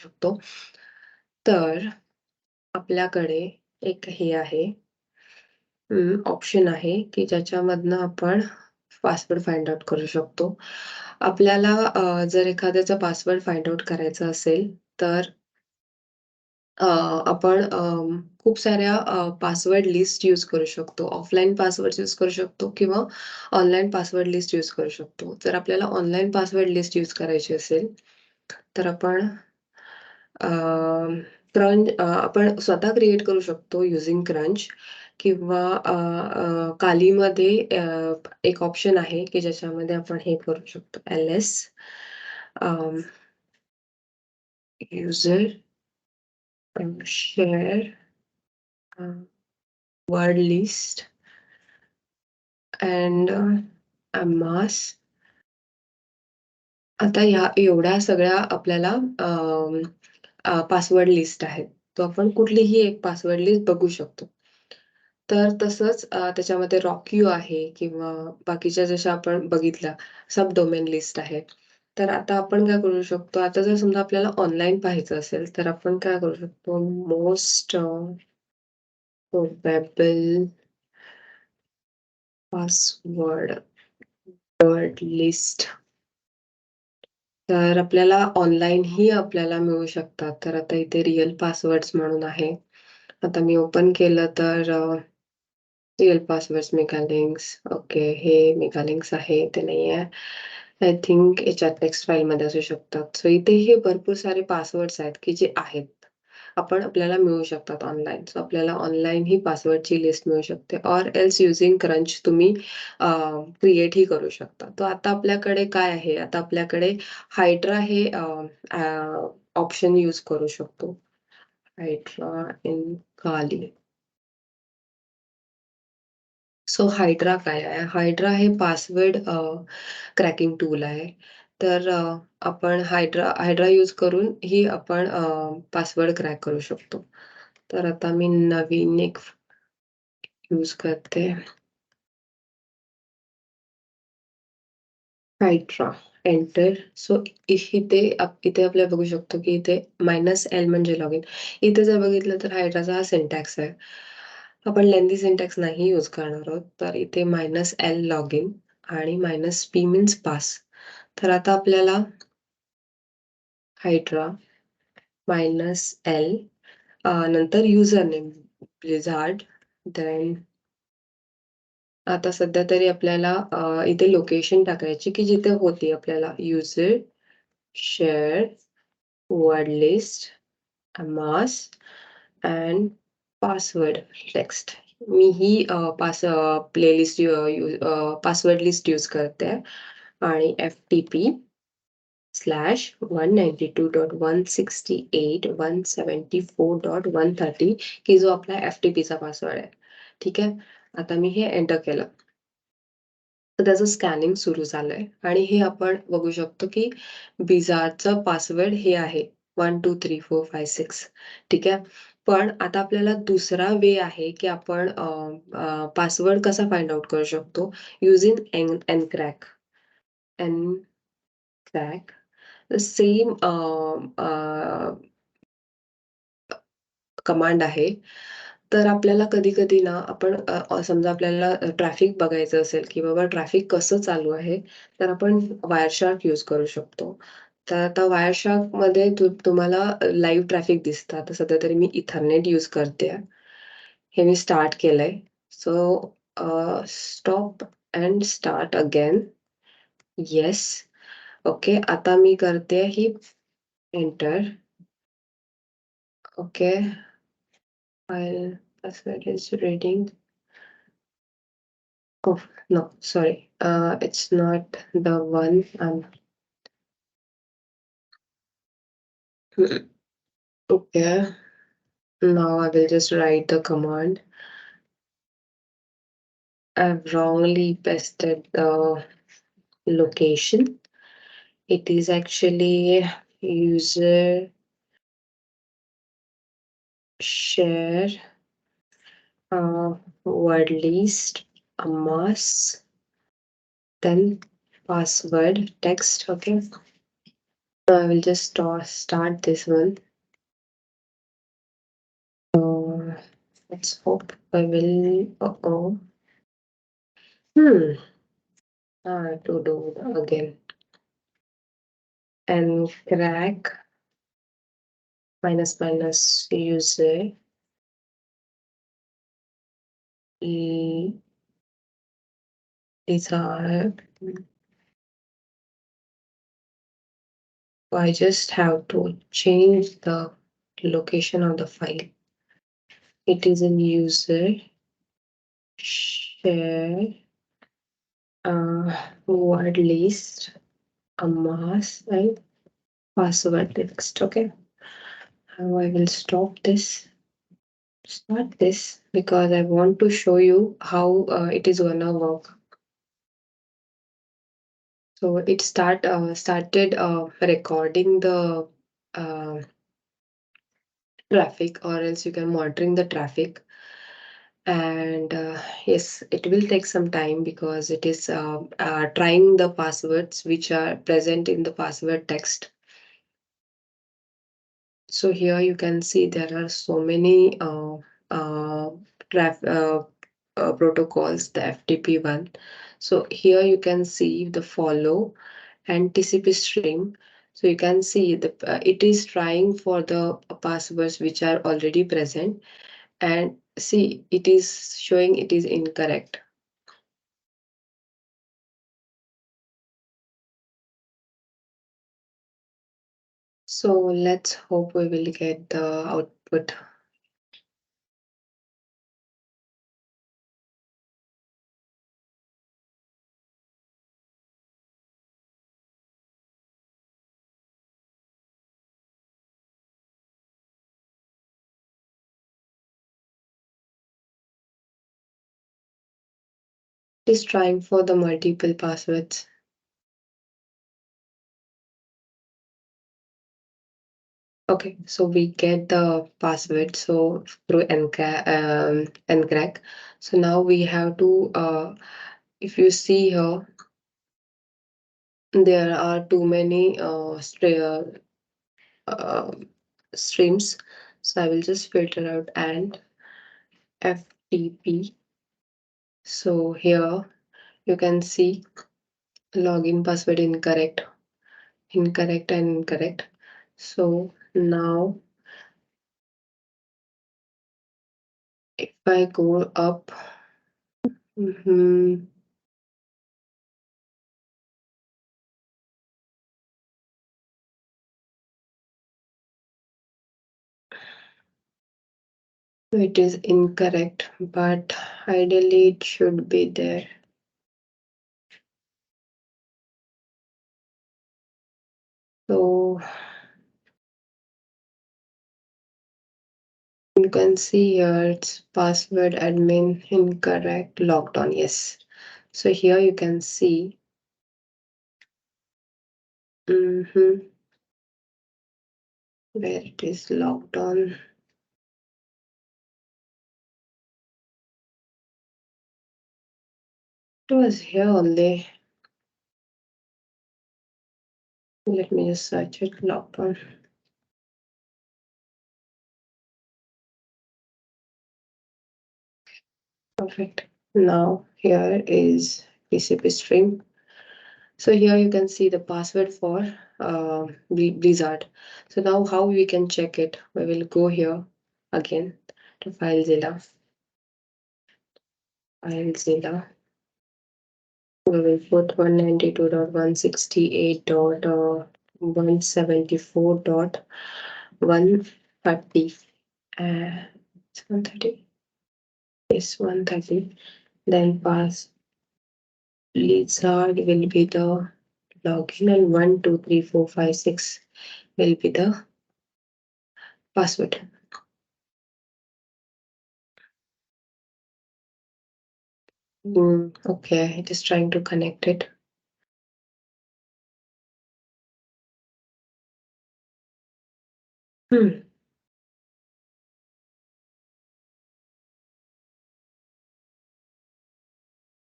शकतो. तर आपल्याकडे एक हे आहे ऑप्शन आहे की ज्याच्यामधनं आपण पासवर्ड फाइंड आउट करू शकतो. आपल्याला जर एखाद्याचा पासवर्ड फाइंड आउट करायचा असेल तर आपण खूप साऱ्या पासवर्ड लिस्ट यूज करू शकतो. ऑफलाईन पासवर्ड यूज करू शकतो किंवा ऑनलाईन पासवर्ड लिस्ट यूज करू शकतो. जर आपल्याला ऑनलाईन पासवर्ड लिस्ट यूज करायची असेल, तर आपण आपण स्वतः क्रिएट करू शकतो युजिंग क्रंच किंवा कालीमध्ये एक ऑप्शन आहे की ज्याच्यामध्ये आपण हे करू शकतो L S user share word list and अमास. आता ह्या एवढ्या सगळ्या आपल्याला पासवर्ड लिस्ट आहेत. तो आपण कुठलीही एक पासवर्ड लिस्ट बघू शकतो. तर तसंच त्याच्यामध्ये रॉक-यू आहे किंवा बाकीच्या जशा आपण बघितल्या सब डोमेन लिस्ट आहे. तर आता आपण काय करू शकतो, आता जर समजा आपल्याला ऑनलाईन पाहायचं असेल, तर आपण काय करू शकतो, मोस्ट प्रोबॅबल पासवर्ड वर्ड लिस्ट. तर आपल्याला ऑनलाईनही आपल्याला मिळू शकतात. तर आता इथे रिअल पासवर्ड्स म्हणून आहे. आता मी ओपन केलं तर रिअल पासवर्ड्स मेगालिंक्स. ओके, हे मेगालिंक्स आहे, ते नाही आहे. आय थिंक याच्यात टेक्स्ट फाईलमध्ये असू शकतात. सो इथे हे भरपूर सारे पासवर्ड्स आहेत की जे आहेत. आपल्याला मिळू शकतात ऑनलाईन. सो आपल्याला ऑनलाईन ही पासवर्डची लिस्ट मिळू शकते ऑर एल्स युजिंग क्रंच तुम्ही क्रिएट ही करू शकता. तर आता आपल्याकडे काय आहे, आता आपल्याकडे हायड्रा हे ऑप्शन यूज करू शकतो. हायड्रा इन काली. सो हायड्रा काय आहे? हायड्रा हे पासवर्ड क्रॅकिंग टूल आहे. तर आपण हायड्रा यूज करून ही आपण पासवर्ड क्रॅक करू शकतो. तर आता मी नवीन एक यूज करते. Hydra enter. सो इथे आपल्याला बघू शकतो की इथे -l म्हणजे लॉगिन. इथे जर बघितलं तर हायड्राचा हा सिंटॅक्स आहे. आपण लेंथी सिंटॅक्स नाही यूज करणार आहोत. तर इथे -l लॉगिन आणि -p मीन्स पास. तर आता आपल्याला हायड्रा -l नंतर युजर नेम ब्लिझार्ड. देन आता सध्या तरी आपल्याला इथे लोकेशन टाकायची की जिथे होती आपल्याला युजर शेअर वर्ड लिस्ट अमास अँड पासवर्ड टेक्स्ट. मी ही प्लेलिस्ट पासवर्ड लिस्ट यूज करते आणि FTP/192.168.174.130 की जो आपला FTPचा पासवर्ड आहे. ठीक आहे. आता मी हे एंटर केलं. तर त्याचं स्कॅनिंग सुरू झालंय आणि हे आपण बघू शकतो की बिझारचं पासवर्ड हे आहे 123456. ठीक आहे. पण आता आपल्याला दुसरा वे आहे की आपण पासवर्ड कसा फाइंड आउट करू शकतो युजिंग एनक्रॅक. एनक्रॅक सेम कमांड आहे. तर आपल्याला कधी-कधी ना आपण समजा आपल्याला ट्रॅफिक बघायचं असेल की बाबा ट्रॅफिक कसं चालू आहे, तर आपण वायरशार्क यूज करू शकतो. तर आता वायरशार्कमध्ये तुम्हाला लाईव्ह ट्रॅफिक दिसतं. आता सध्या तरी मी इथरनेट यूज करतेय. हे मी स्टार्ट केलंय. So stop and start again. Yes. Okay. आता मी करते ही enter. Okay. While password is reading. Oh, no, sorry. It's not the one. Okay. Now I will just write the command. I've wrongly pasted the location. It is actually user share word list mass then password text. Okay. Now I will just start this one. Let's hope I will. Uh-oh. I have to do it again. And crack minus minus user. These are. I just have to change the location of the file. It is in user share word list a mass and password text. Okay. Now I will stop this. Start this because I want to show you how it is gonna work. So it started recording the uh, traffic, or else you can monitoring the traffic. And yes, it will take some time because it is trying the passwords which are present in the password text. So here you can see there are so many uh, traf protocols, the FTP one. So here you can see the follow and TCP stream. So you can see it is trying for the passwords which are already present, and see it is showing it is incorrect. So let's hope we will get the output. It is trying for the multiple passwords. Okay, so we get the password so through Ncrack. So now we have to, if you see here, there are too many uh, streams. So I will just filter out and FTP. So here you can see login password incorrect, incorrect and incorrect. So now if I go up, mhm, it is incorrect, but ideally it should be there. So you can see here it's password admin incorrect logged on. Yes. So here you can see where it is logged on. It was here only. Let me just search it logged on. Perfect. Now here is TCP stream. So here you can see the password for Blizzard. So now how we can check it? We will go here again to FileZilla. FileZilla. We will put 192.168.174.130. It's 130. Yes, 130. Then pass Blizzard will be the login, and 12345 6 will be the password. Okay, it is trying to connect it.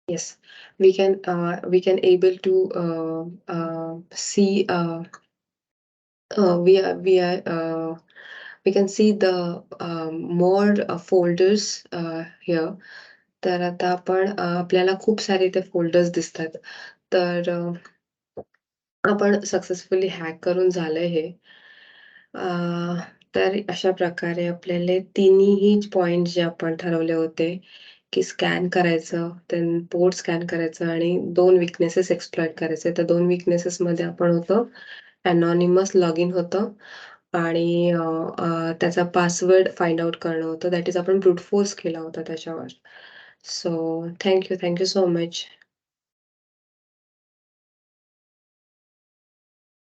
Yes, we can able to see we can see the more folders here. तर आता आपण आपल्याला खूप सारे ते folders दिसतात. तर आपण सक्सेसफुली हॅक करून झालंय हे. तर अशा प्रकारे आपल्याला तिन्हीही पॉइंट जे आपण ठरवले होते, की स्कॅन करायचं, देन पोर्ट स्कॅन करायचं आणि 2 वीकनेसेस एक्सप्लॉइट करायचे. त्या 2 वीकनेसेसमध्ये आपण होतं एनॉनिमस लॉगिन होतं आणि त्याचा पासवर्ड फाइंड आउट करणं होतं. दॅट इज आपण ब्रूट फोर्स केला होता त्याच्यावर. So thank you so much.